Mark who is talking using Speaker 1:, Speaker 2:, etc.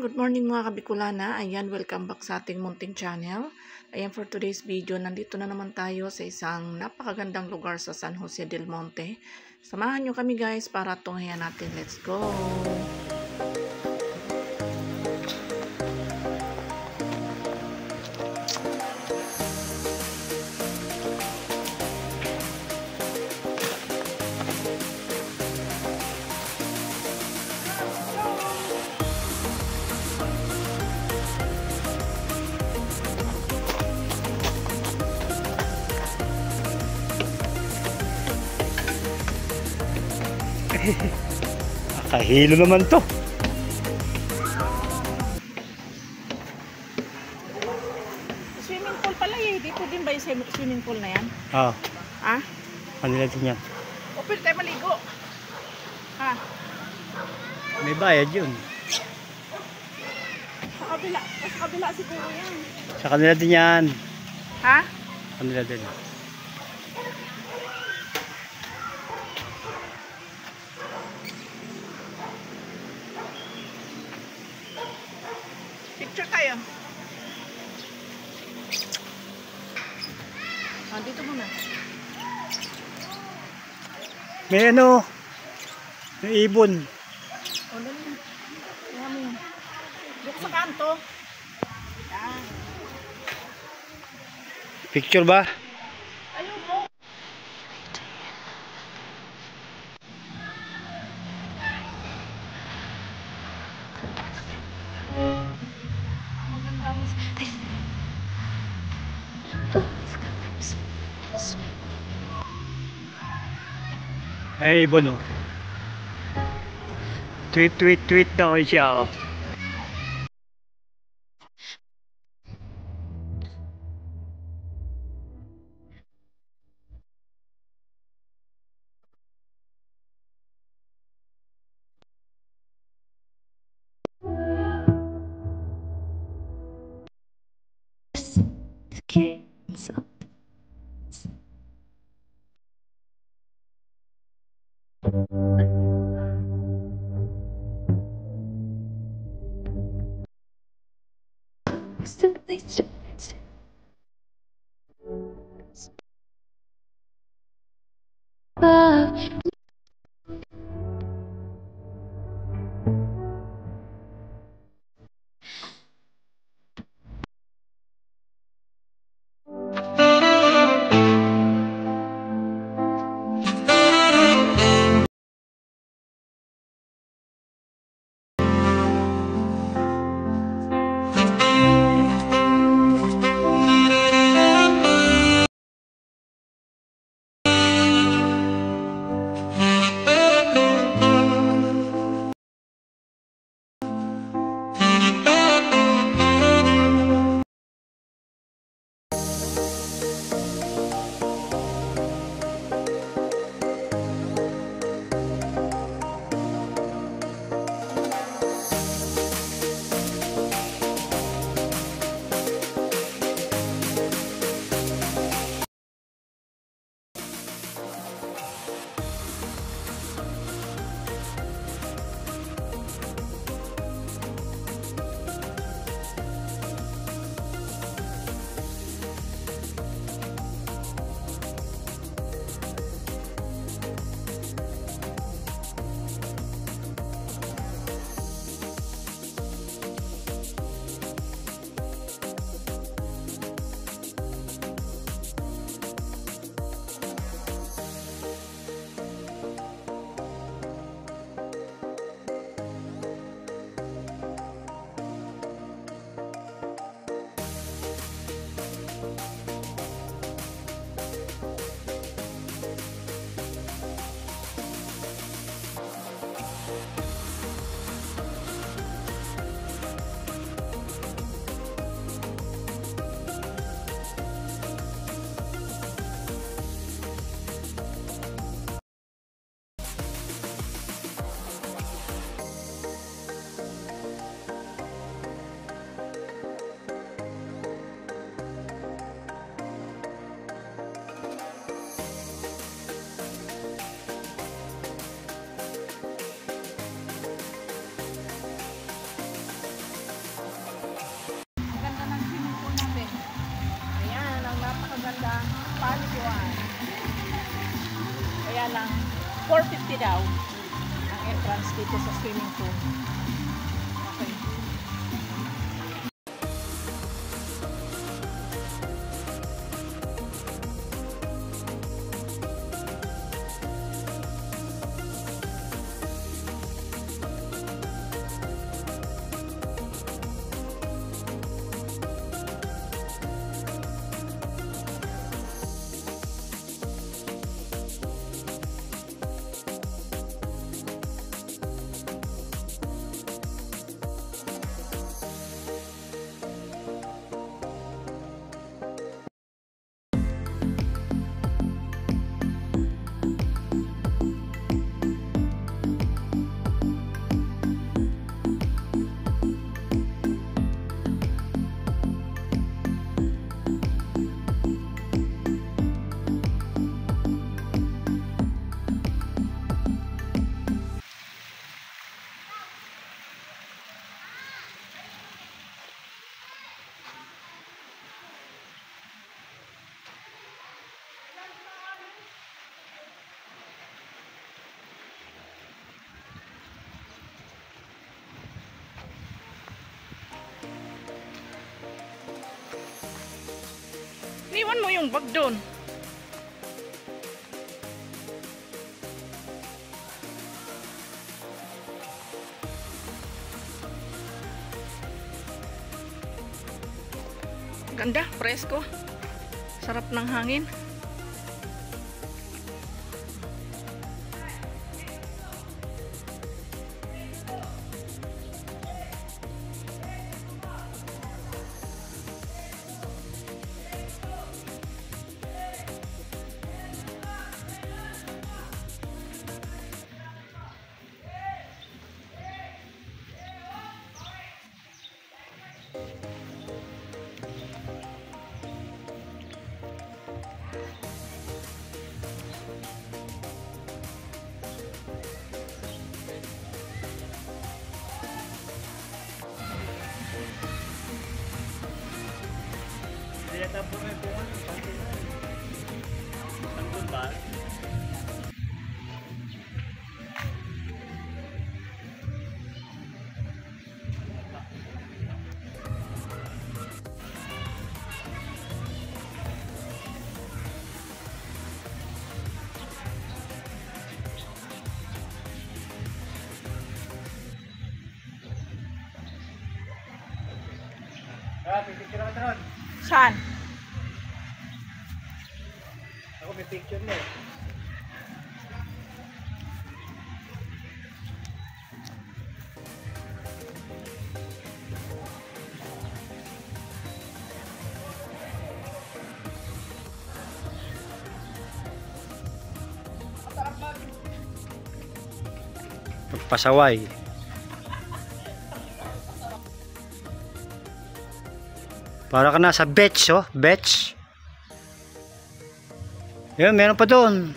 Speaker 1: good morning mga kabikulana. Ayan, welcome back sa ating munting channel. Ayan, for today's video, nandito na naman tayo sa isang napakagandang lugar sa San Jose del Monte. Samahan nyo kami guys para tunghayan natin. Let's go!
Speaker 2: Nakahilo naman to.
Speaker 1: Swimming pool pala eh. Dito din ba yung swimming pool na yan?
Speaker 2: Ah,
Speaker 1: Ha?
Speaker 2: ano natin yan?
Speaker 1: O pwede tayo maligo. Ha?
Speaker 2: May bayad yun.
Speaker 1: Sa kabila siguro yan.
Speaker 2: Sa kanila din yan.
Speaker 1: Ha?
Speaker 2: Kanila din.
Speaker 1: Picture tayo. Dito muna.
Speaker 2: May ano, may ibon.
Speaker 1: O, dali. Ayan. Dito sa kanto. Yan.
Speaker 2: Picture ba?
Speaker 1: Ayun po. Magandang.
Speaker 2: Ay, ibon oh. Tweet daw siya oh.
Speaker 3: Okay, so
Speaker 1: lang 450 daw ang entrance dito sa swimming pool. Okay. Iwan mo yung bag doon. Ganda, presko. Sarap ng hangin.
Speaker 2: Tapos may bunga ng Pasyalan. Ang ba? Pipicture ka taron.
Speaker 1: Saan?
Speaker 2: Ako may picture na eh. Pasaway. Para ka na sa beach, oh, beach. Yun, meron pa doon.